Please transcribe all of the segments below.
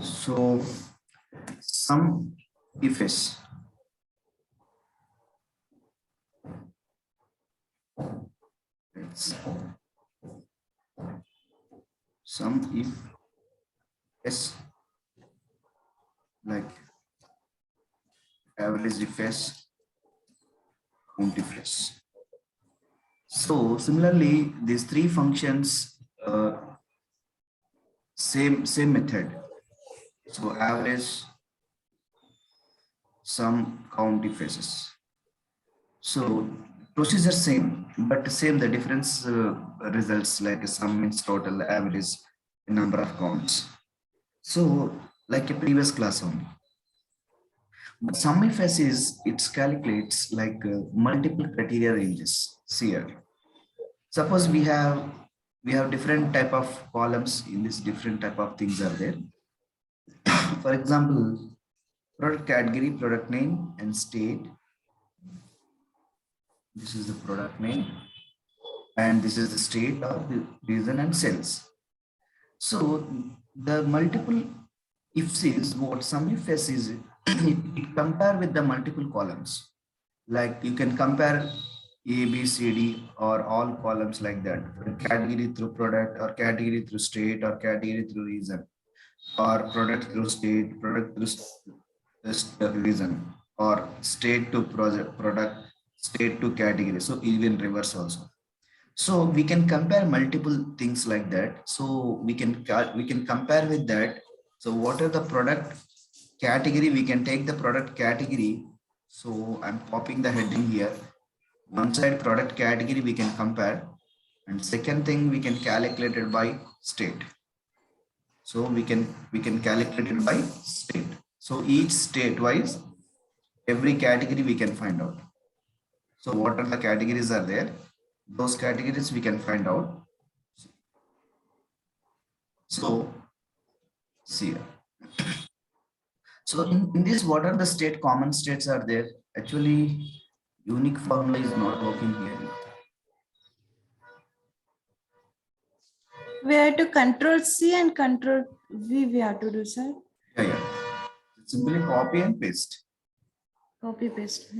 So sum if s, let's sum if s, like average if s, count if s. So similarly, these three functions, same method. So average, sum, count if s. So procedure same, but same. The difference results like sum means total, average number of counts. So like a previous class only. But sum if s is it calculates like multiple criteria ranges. See here. Suppose we have different type of columns in this different type of things are there. For example, product category, product name, and state. This is the product name, and this is the state or the reason and sales. So the multiple ifs is what sum if s is. It compare with the multiple columns. Like you can compare A, B, C, D or all columns like that. Category through product or category through state or category through reason or product through state, product through reason or state to project, product, state to category. So even reverse also. So we can compare multiple things like that. So we can compare with that. So what are the product category? We can take the product category. So I'm copying the heading here. One side product category we can compare, and second thing we can calculate it by state. So we can calculate it by state. So each state wise, every category we can find out. So what are the categories are there? Those categories we can find out. So see. So in this, what are the state common states are there? Actually, unique formula is not working here. We have to control C and control V we have to do, sir. Yeah. Simply copy and paste. Copy paste.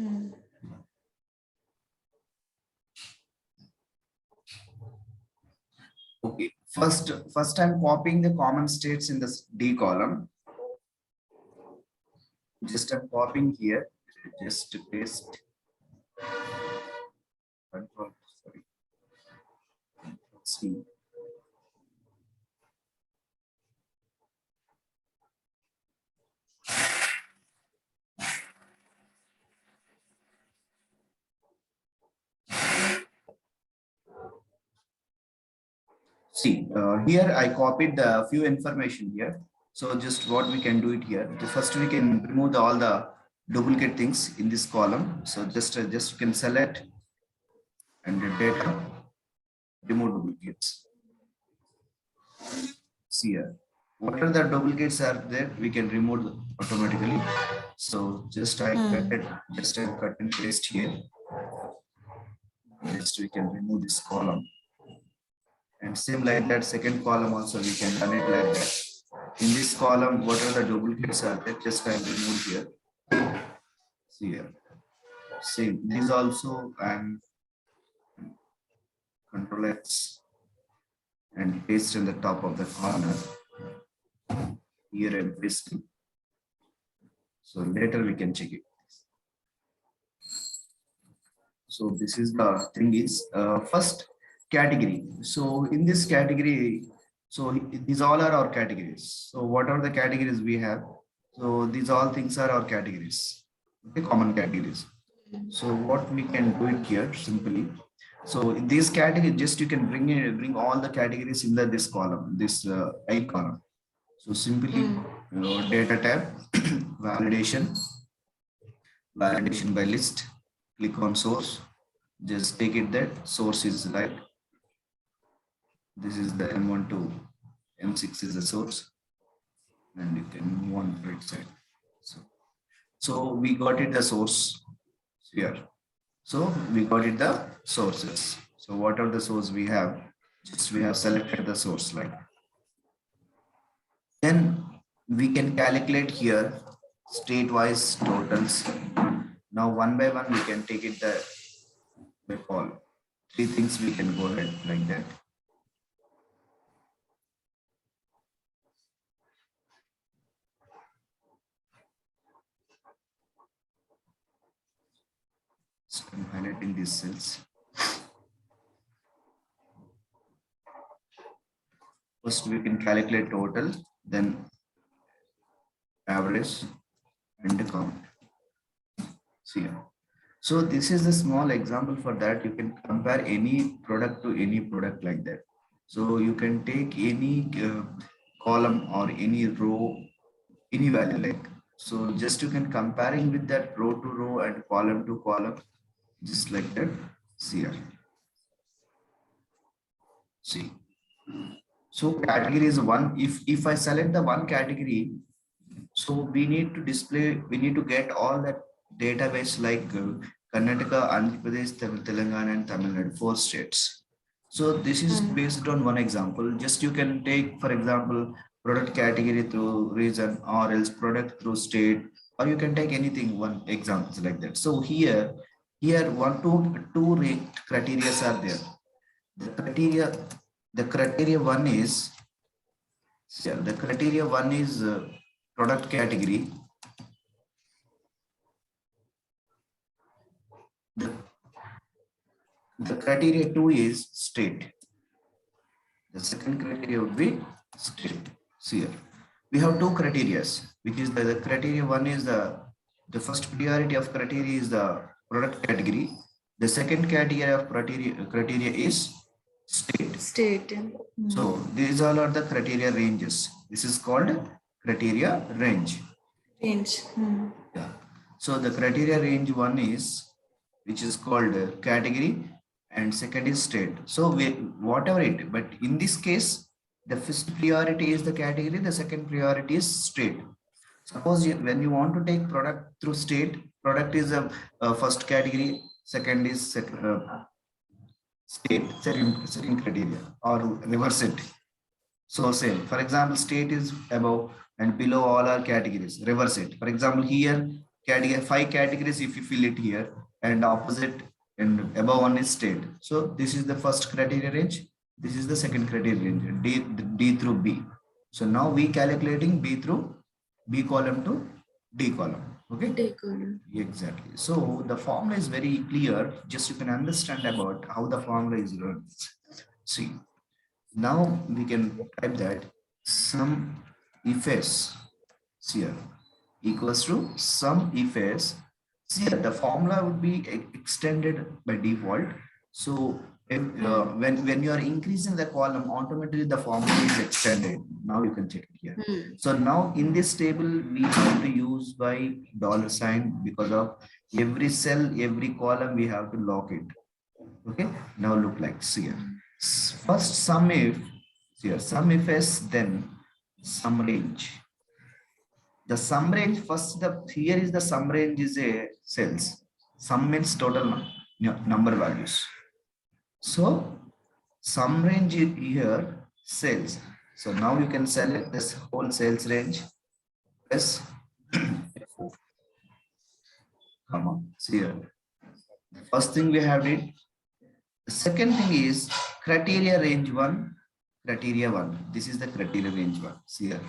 Okay. First I'm copying the common states in this D column. Just I'm copying here. Just to paste. Control. Sorry. C. See, here I copied the few information here. So just what we can do it here. First we can remove all the duplicate things in this column. So just you can select and the data, remove duplicates. See here. What are the duplicates are there? We can remove automatically. So just I cut and paste here. Just we can remove this column. And same like that, second column also we can run it like that. In this column, what are the duplicates are there? Just I remove here. See here. Same. These also and Control X and paste in the top of the corner. Here and paste. So later we can check it. So this is the thing is first category. So in this category, so these all are our categories. So what are the categories we have? So these all things are our categories, okay, common categories. So what we can do it here simply. So in this category, just you can bring all the categories in this column, this I column. So simply data tab, validation by list, click on source, just take it that source is right. This is the M1 to M6 is the source, and you can move on right side. So we got it the source here. So we got it the sources. So what are the source we have? Just we have selected the source like. Then we can calculate here state-wise totals. Now one by one we can take it the by all. Three things we can go ahead like that. So I'm highlighting these cells. First we can calculate total, then average and the count. See here. So this is a small example for that. You can compare any product to any product like that. So you can take any column or any row, any value like. So just you can comparing with that row to row and column to column, just like that. See here. See. So category is one. If I select the one category, so we need to display, we need to get all that database like Karnataka, Andhra Pradesh, Telangana, and Tamil Nadu, 4 states. So this is based on one example. Just you can take, for example, product category through region or else product through state, or you can take anything, one examples like that. So here two criteria are there. The criteria one is, yeah, the criteria one is product category. The criteria 2 is state. The second criteria would be state. See here. We have two criteria, which is the criteria 1 is the first priority of criteria is the product category. The second category of criteria is state. State. So these all are the criteria ranges. This is called criteria range. Range. Yeah. So the criteria range 1 is, which is called category, and second is state. So whatever it, but in this case, the first priority is the category, the second priority is state. Suppose when you want to take product through state, product is a first category, second is state, second criteria, or reverse it. So same, for example, state is above and below all our categories, reverse it. For example, here category 5 categories, if you fill it here, and opposite and above one is state. So this is the first criteria range, this is the second criteria range, D through B. So now we calculating B through B column to D column. Okay, D column. Exactly. So the formula is very clear, just you can understand about how the formula is run. See, now we can type that sum if s here equals to sum if s. See, the formula would be extended by default. So if, when you are increasing the column, automatically the formula is extended. Now you can check it here. So now in this table, we have to use by $sign because of every cell, every column, we have to lock it. Okay. Now look like here. First sum if, here sum if s, then sum range. The sum range first, here is the sum range is a cells. Sum means total number values. So sum range here cells. So now you can select this whole sales range. Press F4. Come on, see here. The first thing we have it. The second thing is criteria range 1, criteria 1. This is the criteria range 1. See here.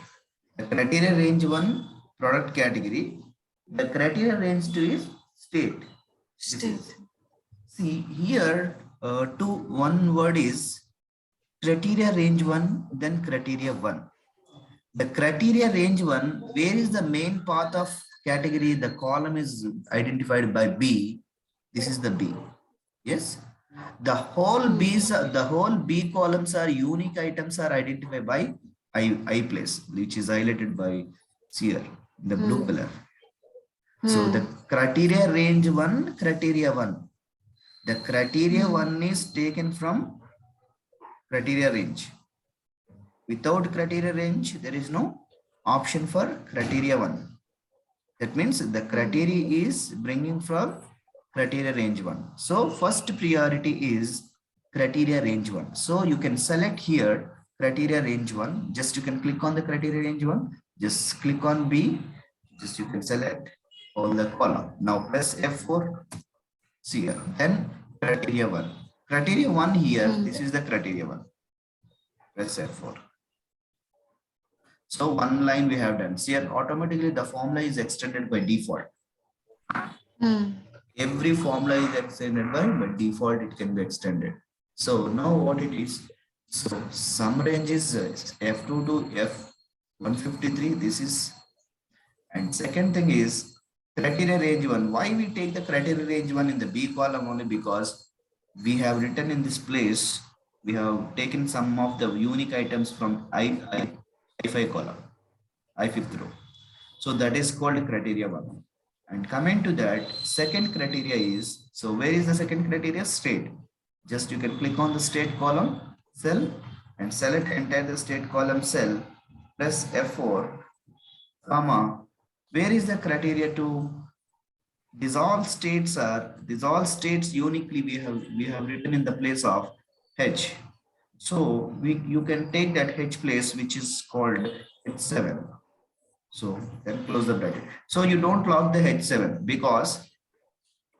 The criteria range 1 product category. The criteria range 2 is state. State. See here, one word is criteria range 1, then criteria 1. The criteria range 1, where is the main path of category? The column is identified by B. This is the B. Yes. The whole B columns are unique items are identified by I place, which is highlighted by here, the blue color. So the criteria range 1, criteria 1. The criteria 1 is taken from criteria range. Without criteria range, there is no option for criteria 1. That means the criteria is bringing from criteria range 1. So first priority is criteria range 1. So you can select here criteria range 1. Just you can click on the criteria range 1. Just click on B. Just you can select all the column. Now press F4. See here. Then criteria 1. Criteria 1 here. This is the criteria 1. Press F4. So one line we have done. See here, automatically the formula is extended by default. Every formula is extended by default, it can be extended. So now what it is, so sum range is F2 to F153, this is, and second thing is criteria range 1. Why we take the criteria range 1 in the B column? Only because we have written in this place, we have taken some of the unique items from I5 column, I5th row. So that is called criteria 1. And coming to that, second criteria is, so where is the second criteria? State. Just you can click on the state column cell and select entire the state column cell, press F4, comma, where is the criteria to, these all states uniquely we have written in the place of H. So you can take that H place, which is called H7. So then close the bracket. So you don't log the H7 because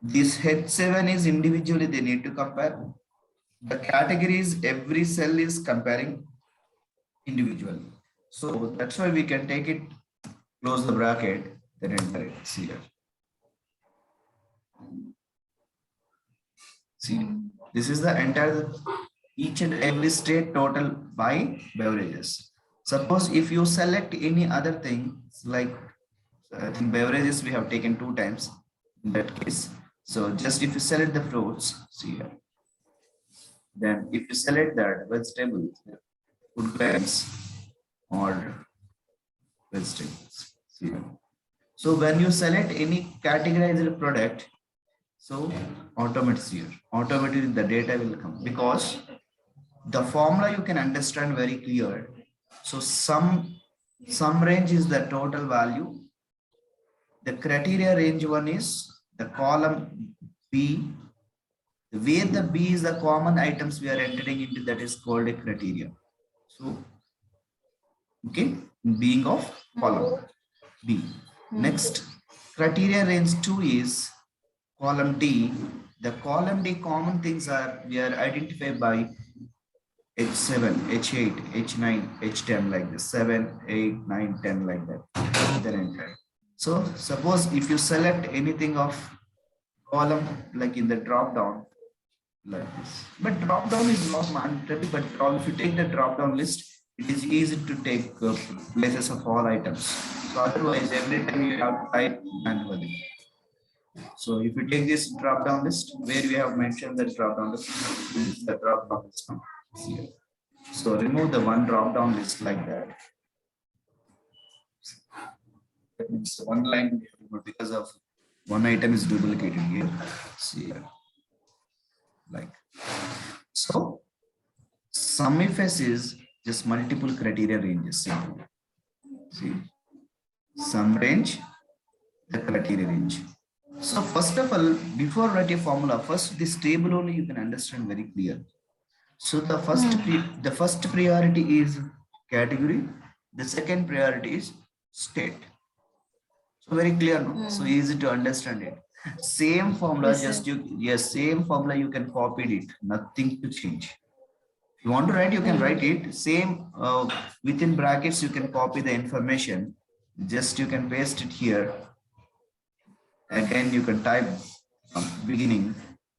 this H7 is individually they need to compare. The categories, every cell is comparing individually. So that's why we can take it, close the bracket, then enter it. See here. See, this is the entire each and every state total by beverages. Suppose if you select any other thing, like I think beverages we have taken 2 times in that case. So just if you select the fruits, see here. Then if you select that vegetables, food grains or vegetables, see here. So when you select any categorized product, so automatically the data will come, because the formula you can understand very clear. So sum range is the total value. The criteria range 1 is the column B. Where the B is the common items we are entering into, that is called a criteria. So, okay, being of column B. Next, criteria range 2 is column D. The column D common things are, we are identified by H7, H8, H9, H10 like this, 7, 8, 9, 10 like that. Then enter. So suppose if you select anything of column like in the drop down like this, but drop down is not mandatory, but if you take the drop down list, it is easy to take places of all items. So otherwise every time you have to type manually. So if you take this drop down list where we have mentioned the drop down list, the drop down list here. So remove the one drop down list like that. That means one line because of one item is duplicated here. See here. Like so, sum if s is just multiple criteria ranges. See, sum range, the criteria range. So first of all, before writing formula, first this table only you can understand very clear. So the first priority is category, the second priority is state. So very clear, no? So easy to understand it. Same formula, same formula you can copy it, nothing to change. If you want to write, you can write it. Same within brackets, you can copy the information. Just you can paste it here. Again, you can type beginning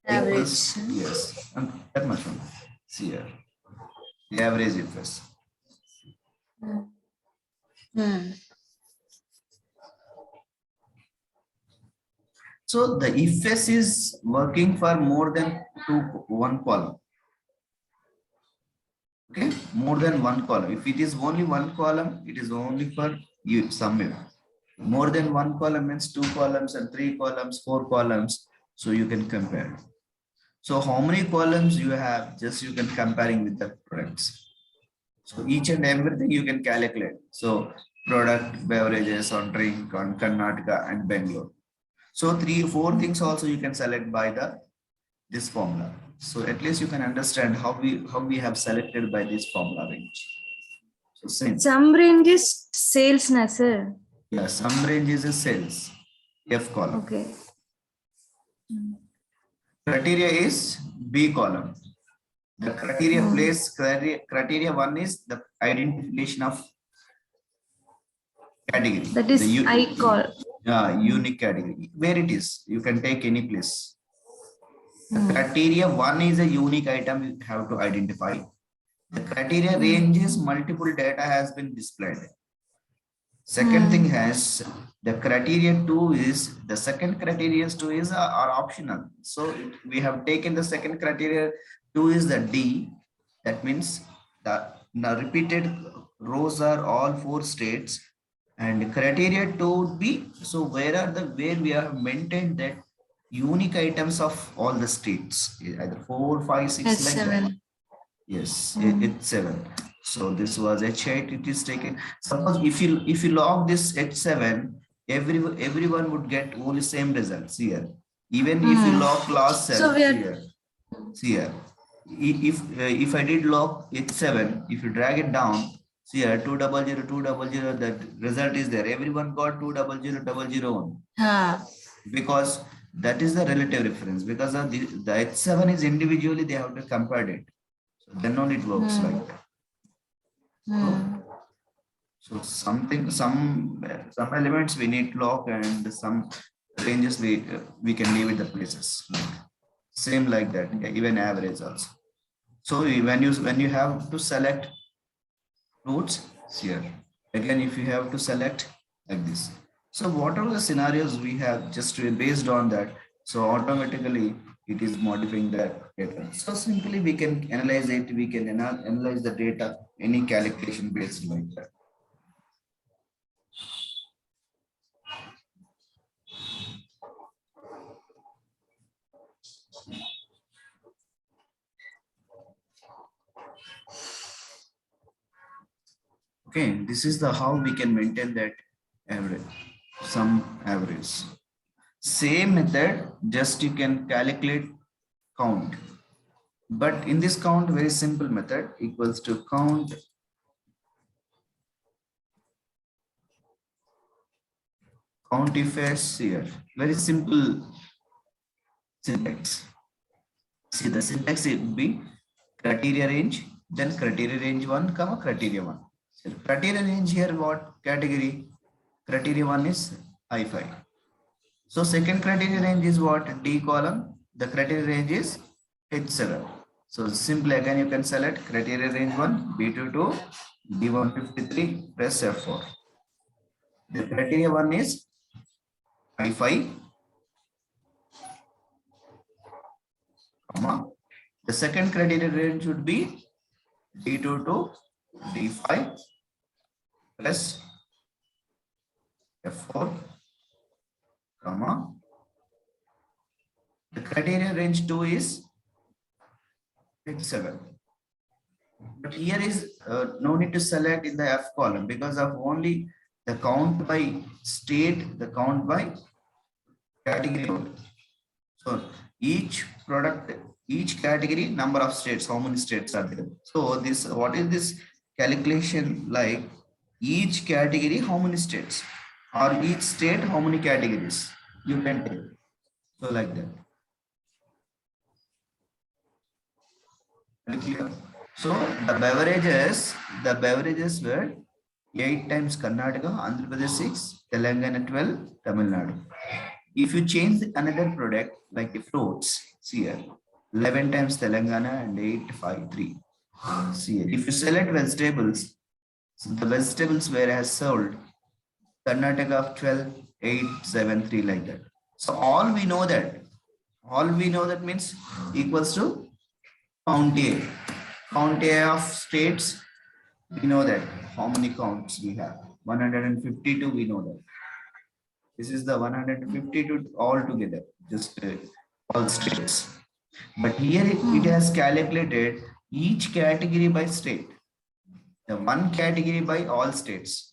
equals, yes, and that much one. See here, the average equals. So the if s is working for more than one column. Okay, more than one column. If it is only one column, it is only for you sum. More than one column means 2 columns and 3 columns, 4 columns. So you can compare. So how many columns you have, just you can comparing with the products. So each and everything you can calculate. So product, beverages on drink, on Karnataka and Bangalore. So 3, 4 things also you can select by this formula. So at least you can understand how we have selected by this formula range. So same. Some range is sales, na sir. Yeah, some range is a sales, F column. Okay. Criteria is B column. The criteria place, criteria one is the identification of category. That is I call. Unique category. Where it is, you can take any place. The criteria one is a unique item you have to identify. The criteria range is multiple data has been displayed. Second thing has the criteria two is the second criteria two is are optional. So we have taken the second criteria two is the D. That means the repeated rows are all 4 states, and criteria two would be so where we have maintained that unique items of all the states, either 4, 5, 6 That's like that. 7. Yes, it's 7. So this was H8, it is taken. Suppose if you log this H7, everyone would get only same results here. Even if you log class 7 So we are here, see here. If I did log H7, if you drag it down, see here 200, 200, that result is there. Everyone got 200, 001. Because that is the relative reference. Because of the H7 is individually, they have to compare it. So then only it works like that. So some elements we need log, and some ranges we can leave it the places. Same like that, even average also. So when you have to select routes here, again if you have to select like this. So whatever the scenarios we have, just based on that, so automatically it is modifying that data. So simply we can analyze it, we can analyze the data, any calculation based like that. Okay, this is the how we can maintain that average, some average. Same method, just you can calculate count. But in this count, very simple method equals to count if s here. Very simple syntax. See, the syntax would be criteria range, then criteria range 1, comma criteria 1. So criteria range here, what category? Criteria 1 is I5. So second criteria range is what? D column. The criteria range is H7. So simply again you can select criteria range 1, B22, D153, press F4. The criteria 1 is I5, comma. The second criteria range should be D22, D5, plus F4, comma. The criteria range 2 is H7. But here is no need to select in the F column because of only the count by state, the count by category. So each product, each category, number of states, how many states are there? So this, what is this calculation like? Each category, how many states? Or each state, how many categories? You can take. So like that. Clear? So the beverages were 8 times Karnataka, Andhra Pradesh 6, Telangana 12, Tamil Nadu. If you change another product like the fruits, see here, 11 times Telangana and 8, 5, 3. See here. If you select vegetables, so the vegetables were has sold Karnataka of 12, 8, 7, 3 like that. So all we know that means equals to count A. Count A of states, we know that how many counts we have. 152, we know that. This is the 152 all together, just all states. But here it has calculated each category by state. The one category by all states.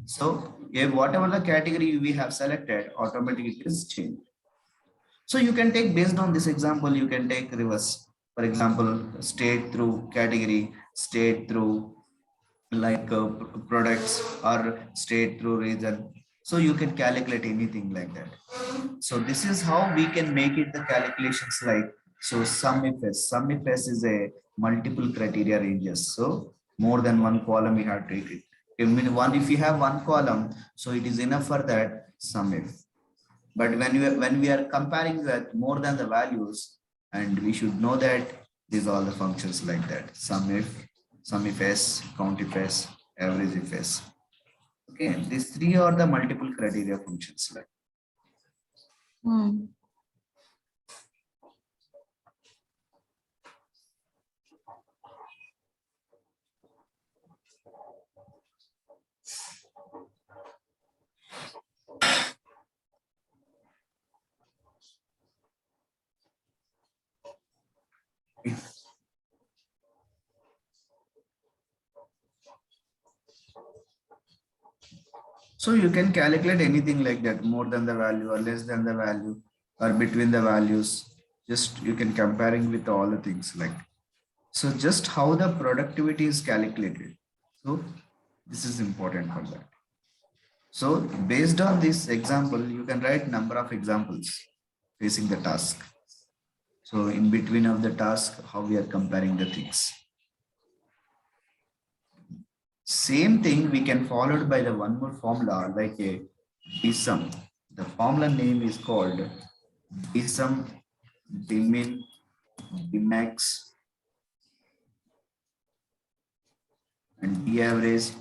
So if whatever the category we have selected, automatically it is changed. So you can take, based on this example, you can take reverse. For example, state through category, state through like products or state through region. So you can calculate anything like that. So this is how we can make it the calculations like, so sum if s is a multiple criteria ranges. So more than one column we have to take it. If you have one column, so it is enough for that sum if. But when we are comparing with more than the values, and we should know that these are all the functions like that. Sum if s, count if s, average if s. Okay, these three are the multiple criteria functions like. Hmm. So you can calculate anything like that, more than the value or less than the value or between the values. Just you can comparing with all the things like. So just how the productivity is calculated. So this is important for that. So based on this example, you can write number of examples facing the task. So in between of the task, how we are comparing the things. Same thing we can followed by the one more formula like a dsum. The formula name is called dsum, dmin, dmax, and daverage,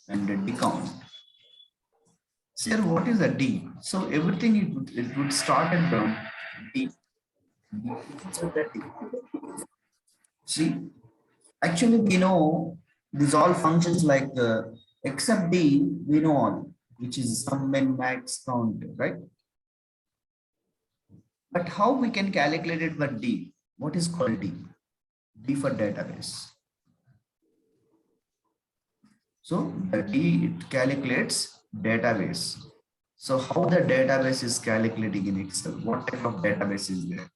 and the decount. Sir, what is a D? So everything it would start and from D. So that D. See, actually we know these all functions like except D, we know all, which is sum, min, max, count, right? But how we can calculate it with D? What is called D? D for database. So the D it calculates database. So how the database is calculating in Excel? What type of database is there?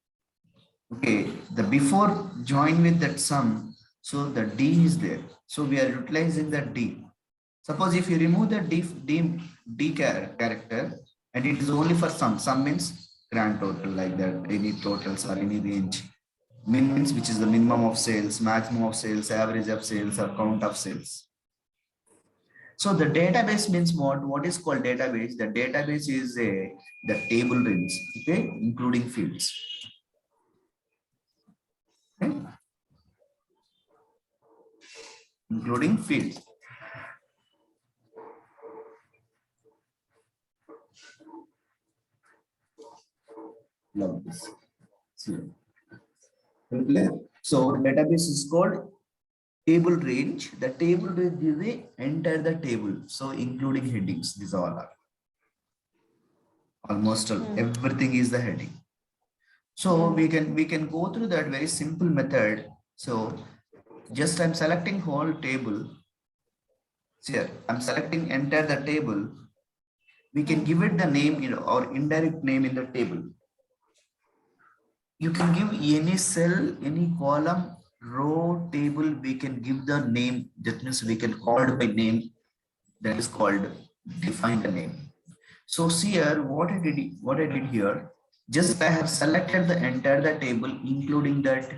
Okay, the before join with that sum, so the D is there. So we are utilizing the D. Suppose if you remove the D character and it is only for sum. Sum means grand total like that, any totals or any range. Min means which is the minimum of sales, maximum of sales, average of sales, or count of sales. So the database means what? What is called database? The database is the table range, okay, including fields. Okay? Including fields. Love this. So database is called table range. The table range is the entire the table. So including headings, these all are. Almost everything is the heading. So we can go through that very simple method. So just I'm selecting whole table. So here I'm selecting enter the table. We can give it the name, or indirect name in the table. You can give any cell, any column, row, table. We can give the name. That means we can call it by name. That is called define the name. So see here what I did here. Just I have selected the entire the table, including that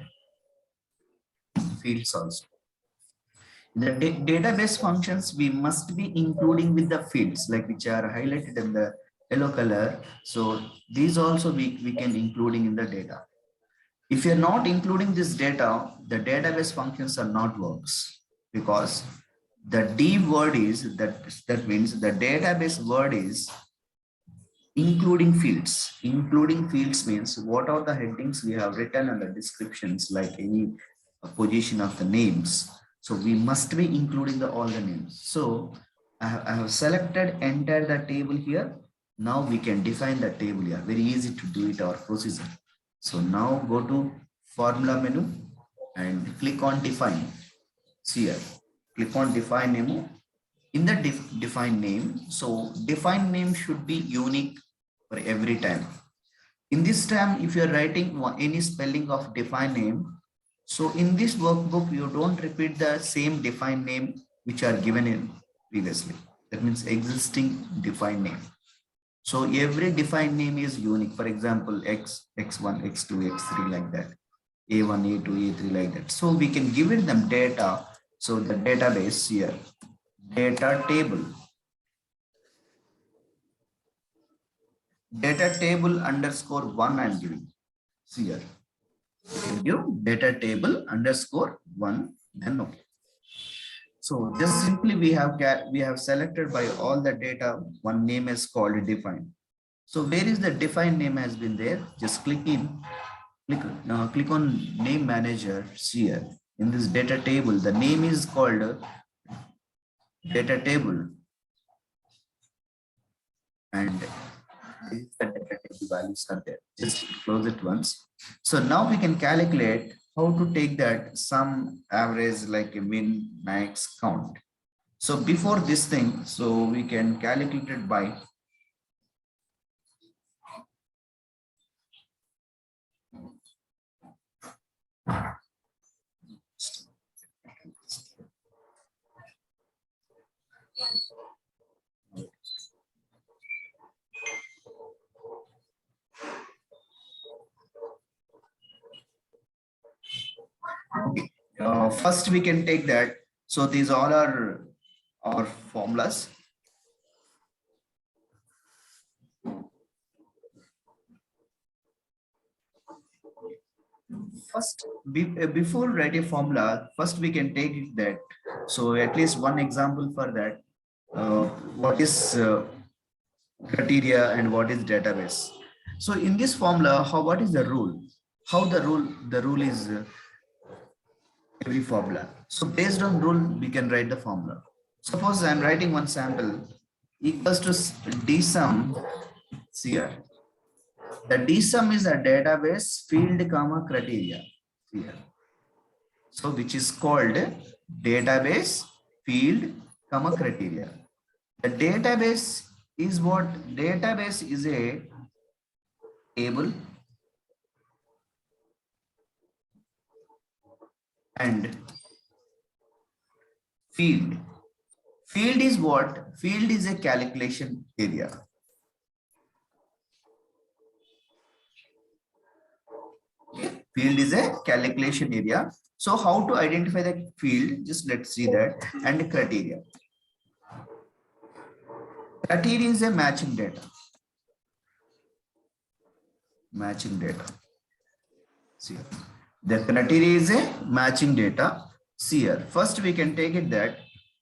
fields also. The database functions we must be including with the fields like which are highlighted in the yellow color. So these also we can including in the data. If you're not including this data, the database functions are not works, because the D word is that means the database word is including fields. Including fields means what are the headings we have written and the descriptions, like any position of the names. So we must be including all the names. So I have selected enter the table here. Now we can define the table here. Very easy to do it, our procedure. So now go to formula menu and click on define. See here, click on define name. In the define name, so define name should be unique for every time. In this time, if you are writing any spelling of define name, So in this workbook, you don't repeat the same defined name which are given in previously. That means existing defined name. So every defined name is unique. For example, X, X1, X2, X3 like that. A1, A2, A3 like that. So we can give it them data. So the database here, data table underscore one I'm giving. See here. You data table underscore one, then okay. So just simply we have selected by all the data, one name is called defined. So where is the defined name has been there? Just click on name manager here. In this data table, the name is called data table, and the data table values are there. Just close it once. So now we can calculate how to take that sum, average, like a min, max, count. So before this thing, so we can calculate it by first we can take that. So these all are our formulas. First, before write a formula, first we can take it that. So at least one example for that. What is criteria and what is database? So in this formula, what is the rule? How the rule is every formula. So based on rule, we can write the formula. Suppose I'm writing one sample equals to dsum here. The dsum is a database field comma criteria here. So which is called database field comma criteria. The database is what? Database is a table and field. Field is what? Field is a calculation area. Okay. Field is a calculation area. So how to identify the field? Just let's see that. And criteria. Criteria is a matching data. Matching data. See here. The criteria is a matching data. See here. First we can take it that.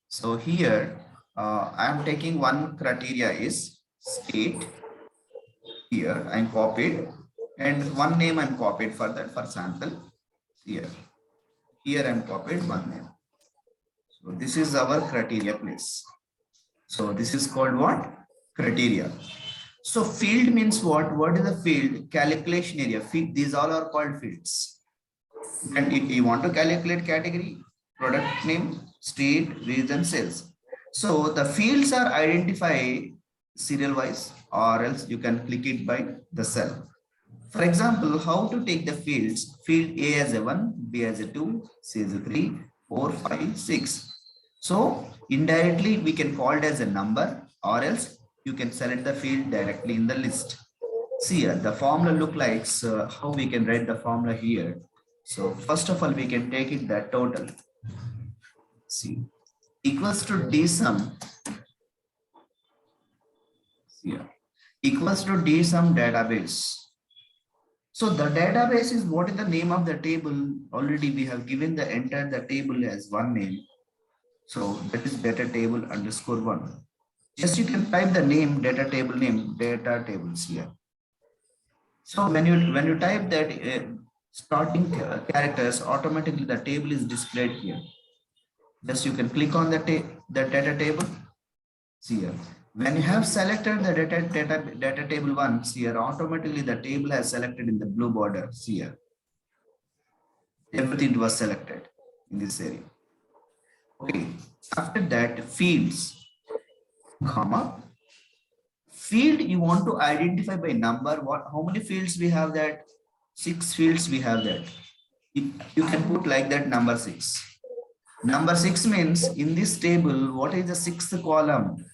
So here I am taking one criteria is state. Here I am copied and one name I am copied for that for sample. Here I am copied one name. So this is our criteria place. So this is called what? Criteria. So field means what? What is the field? Calculation area. Field, these all are called fields. And if you want to calculate category, product name, state, region, sales. So the fields are identified serial wise, or else you can click it by the cell. For example, how to take the fields? Field A as a 1, B as a 2, C as a 3, 4, 5, 6. So indirectly we can call it as a number, or else you can select the field directly in the list. See here, the formula look like how we can write the formula here. So first of all, we can take it that total. See, equals to dsum. Here equals to dsum database. So the database is what is the name of the table. Already we have given the entire the table as one name. So that is data table underscore one. Just you can type the name, data table name, data tables here. So when you type that starting characters, automatically the table is displayed here. Just you can click on the data table. See here. When you have selected the data table one, see here, automatically the table has selected in the blue border. See here. Everything was selected in this area. Okay. After that, fields, comma. Field you want to identify by number. How many fields we have that? 6 fields we have that. you can put like that number 6. Number 6 means in this table, what is the sixth column?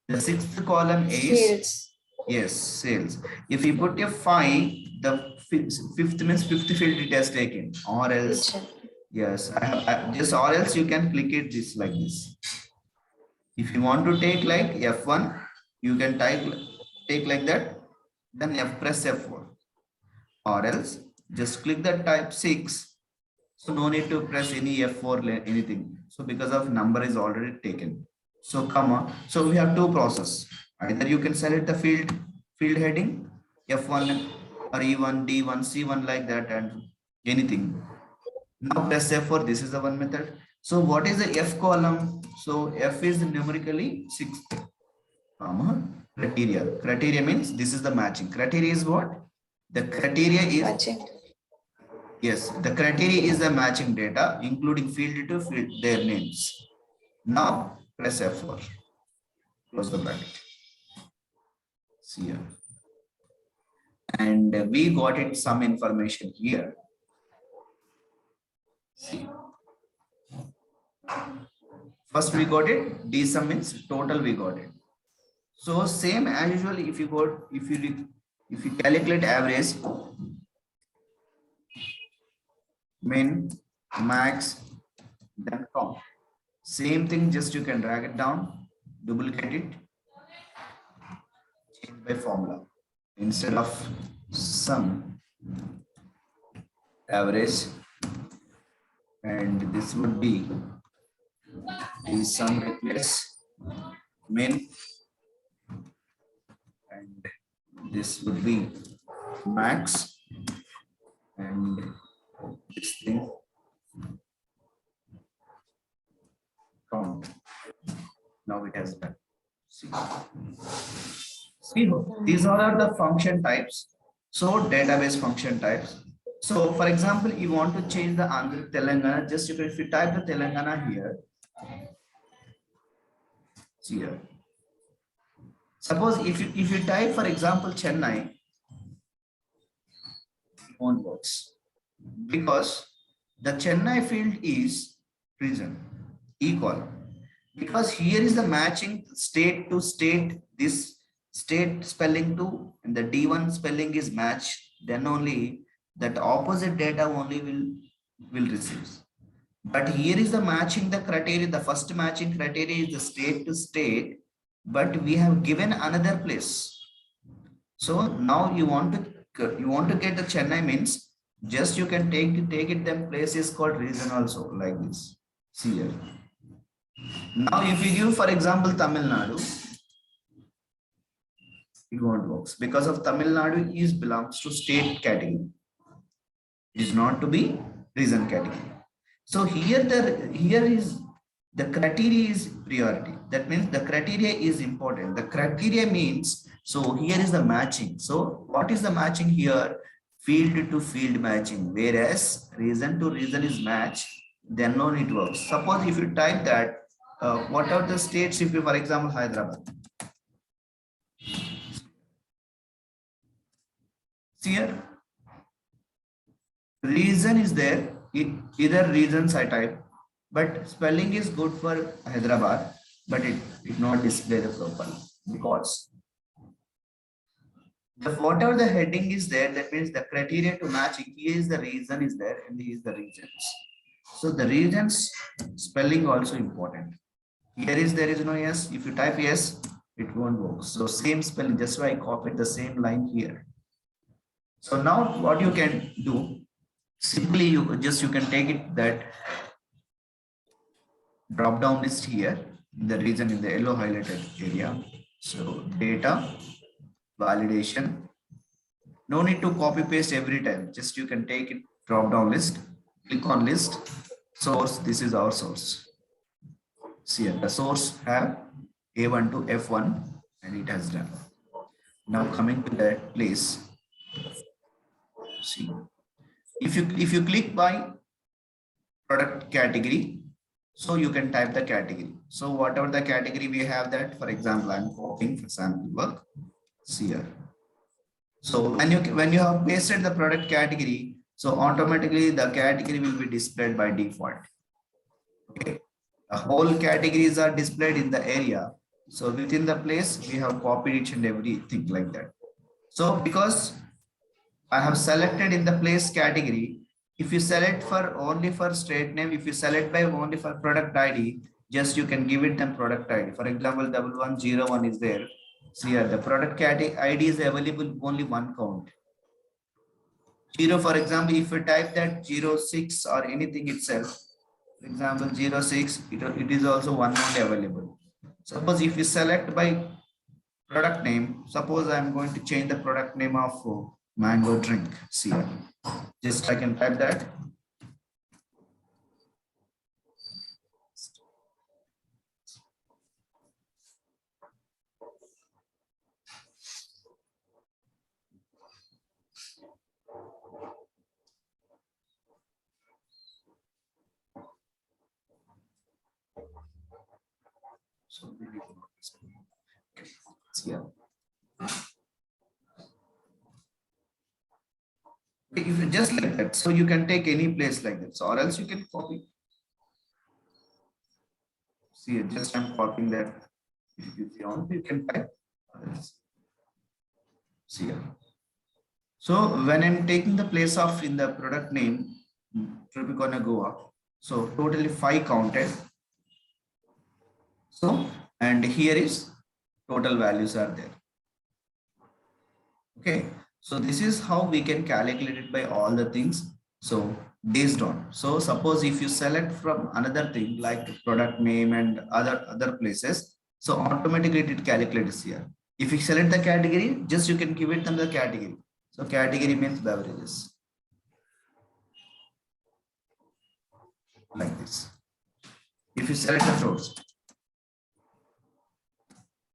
The sixth column is Sales. yes, sales. If you put a 5, the fifth means fifth field it has taken, or else yes, just or else you can click it this like this. If you want to take like F1, you can take like that, then press F4, or else just click that type 6. So no need to press any F4 anything. So because of number is already taken. So comma. So we have two process. Either you can select the field heading F1 or E1, D1, C1 like that and anything. Now press F4. This is the one method. So what is the F column? So F is numerically 6th, comma criteria. Criteria means this is the matching. Criteria is what? The criteria is Matching. yes, the criteria is the matching data, including field to field their names. Now press F4. Close the bracket. See here. And we got it some information here. See. First we got it, D sum means total we got it. So same as usual, if you calculate average, min, max, then count. Same thing, just you can drag it down, duplicate it, change by formula. Instead of sum, average, and this would be the sum replace min, and this would be max, and this thing count. Now it has done. See, these all are the function types. So database function types. So for example, you want to change the Andhra Telangana, just if you type the Telangana here, see here. Suppose if you type, for example, Chennai, it won't work because the Chennai field is region equal, because here is the matching state to state, this state spelling to and the D1 spelling is matched, then only that opposite data only will receive. But here is the matching the criteria, the first matching criteria is the state to state, but we have given another place. So now you want to get the Chennai means just you can take it, then place is called region also like this. See here. Now if you give for example Tamil Nadu, it won't work because of Tamil Nadu is belongs to state category. It is not to be region category. So here is the criteria is priority. That means the criteria is important. The criteria means, so here is the matching. So what is the matching here? Field to field matching, whereas region to region is matched, then no it works. Suppose if you type that, what are the states? If you, for example, Hyderabad. See here, region is there. Either regions I type, but spelling is good for Hyderabad, but it not display the properly because whatever the heading is there, that means the criteria to match here is the region is there and here is the regions. So the regions spelling also important. Here is there is no yes. If you type yes, it won't work. So same spelling, just why I copied the same line here. So now what you can do, simply you can take it that drop down list here in the region in the yellow highlighted area. So data validation, no need to copy paste every time, just you can take it drop down list, click on list, source, this is our source. See the source have A1 to F1 and it has done. Now coming to that place, see if you click by product category, so you can type the category. So whatever the category we have that, for example, I'm copying for sample work. See here. So when you have pasted the product category, So automatically the category will be displayed by default. Okay. The whole categories are displayed in the area. So within the place, we have copied each and everything like that. So because I have selected in the place category, if you select for only for straight name, if you select by only for product ID, just you can give it them product ID. For example, 1101 is there. See here, the product category ID is available only one count. 0, for example, if you type that 06 or anything itself, for example, 06, it is also one only available. Suppose if you select by product name, suppose I'm going to change the product name of mango drink. See here. Just I can type that. So yeah. If you just like that, so you can take any place like that. So or else you can copy. See, just I'm copying that. If you want, you can type. See here. So when I'm taking the place of in the product name, Tropicana Goa, so totally 5 counted. So, and here is total values are there. Okay, so this is how we can calculate it by all the things. So based on, so suppose if you select from another thing like product name and other places, so automatically it calculates here. If you select the category, just you can give it them the category. So category means beverages. Like this. If you select the fruits,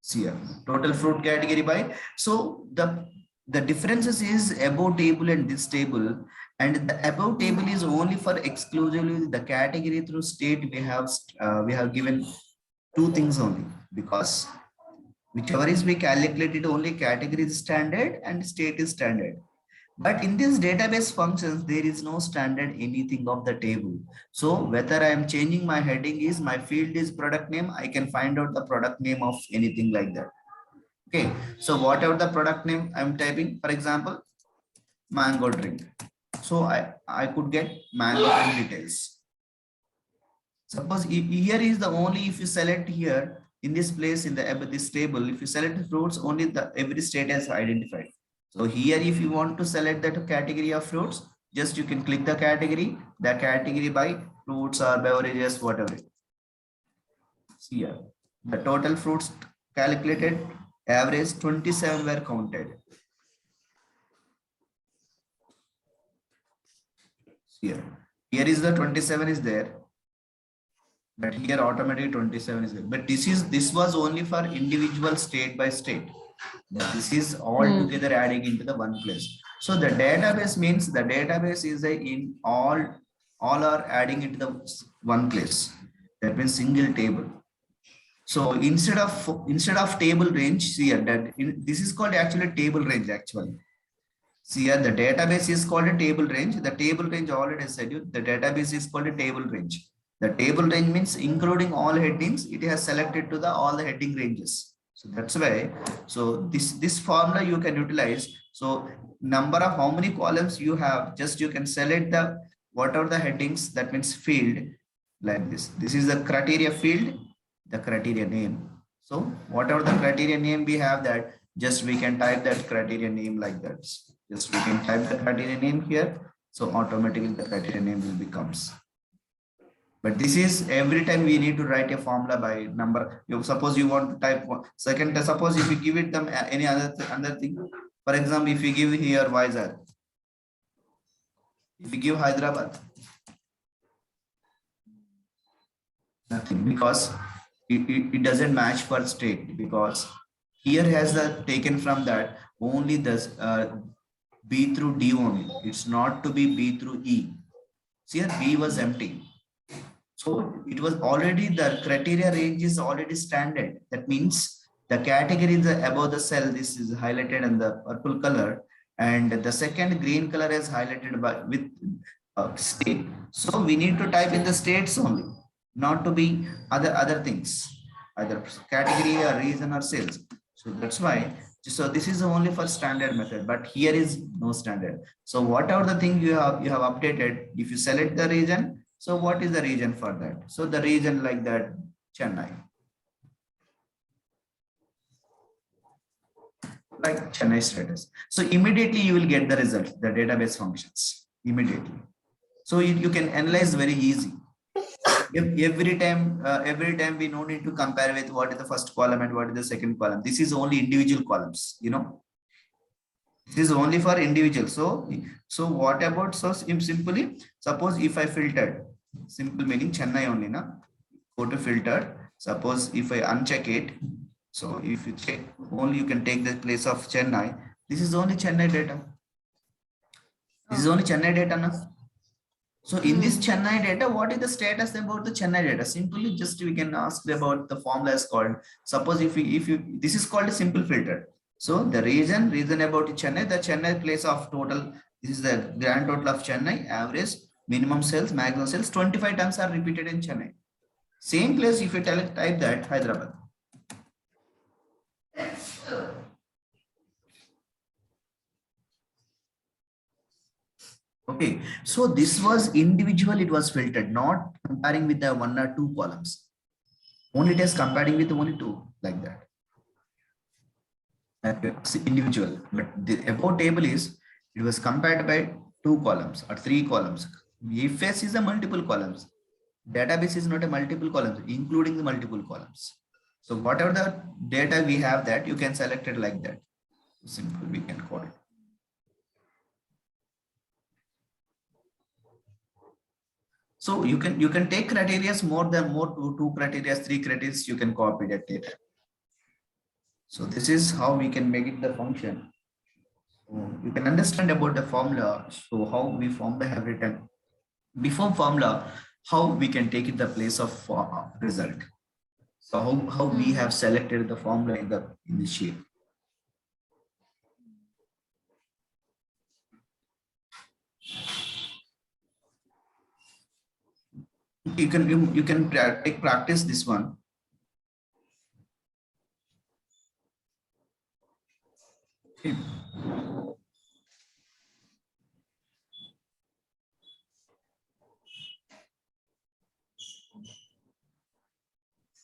see here, total fruit category by. So the differences is above table and this table, and the above table is only for exclusively the category through state. We have given 2 things only, because whichever is we calculated only category is standard and state is standard. But in this database functions, there is no standard anything of the table. So whether I am changing my heading is my field is product name, I can find out the product name of anything like that. Okay, so whatever the product name I'm typing, for example, mango drink. So I could get mango drink details. Suppose here is the only, if you select here in this place in this table, if you select the fruits, only the every state has identified. So here, if you want to select that category of fruits, just you can click the category by fruits or beverages, whatever. See here, the total fruits calculated, average 27 were counted. Here is the 27 is there, but here automatically 27 is there. But this was only for individual state by state. This is all together adding into the one place. So the database means the database is in all are adding into the one place. That means single table. So instead of table range, here that this is called actually table range actually. See here, the database is called a table range. The table range already said you, the database is called a table range. The table range means including all headings, it has selected to the all the heading ranges. So that's why, so this formula you can utilize. So number of how many columns you have, just you can select the whatever the headings, that means field like this. This is the criteria field, the criteria name. So whatever the criteria name we have, that just we can type that criteria name like that. Just we can type the criteria name here. So automatically the criteria name will becomes. But this is every time we need to write a formula by number. You suppose you want to type one second. Suppose if you give it them any other thing. For example, if you give here Vizag, if you give Hyderabad, nothing, because it doesn't match per state, because here has the taken from that only this B through D only. It's not to be B through E. See here B was empty. So it was already the criteria range is already standard. That means the category is above the cell. This is highlighted in the purple color. and the second green color is highlighted by with state. So we need to type in the states only, not to be other things, either category or region or sales. So that's why. So this is only for standard method, but here is no standard. So whatever the thing you have updated, if you select the region, so what is the region for that? So the region like that, Chennai. Like Chennai status. So immediately you will get the result, the database functions immediately. So you can analyze very easy. Every time we no need to compare with what is the first column and what is the second column. This is only individual columns, This is only for individual. So what about, so simply, suppose if I filtered, simple meaning Chennai only, na? Go to filter. Suppose if I uncheck it, so if you check, only you can take the place of Chennai. This is only Chennai data. This is only Chennai data, na? So in this Chennai data, what is the status about the Chennai data? Simply just we can ask about the formula is called. Suppose if you this is called a simple filter. So the reason about Chennai, the Chennai place of total. This is the grand total of Chennai, average, minimum sales, maximum sales. 25 times are repeated in Chennai. Same place if you type that Hyderabad. Okay, so this was individual, it was filtered, not comparing with the one or two columns. Only it is comparing with only two, like that. It's individual, but the above table is, it was compared by two columns or three columns. EFS is a multiple columns. Database is not a multiple columns, including the multiple columns. So whatever the data we have, that you can select it like that. Simple, we can call it. So you can take criteria more two criteria, three criteria, you can copy that data. So this is how we can make it the function. So you can understand about the formula. So how we formula have written before formula, how we can take it the place of result. So how we have selected the formula in the shape. You can practice this one. Okay.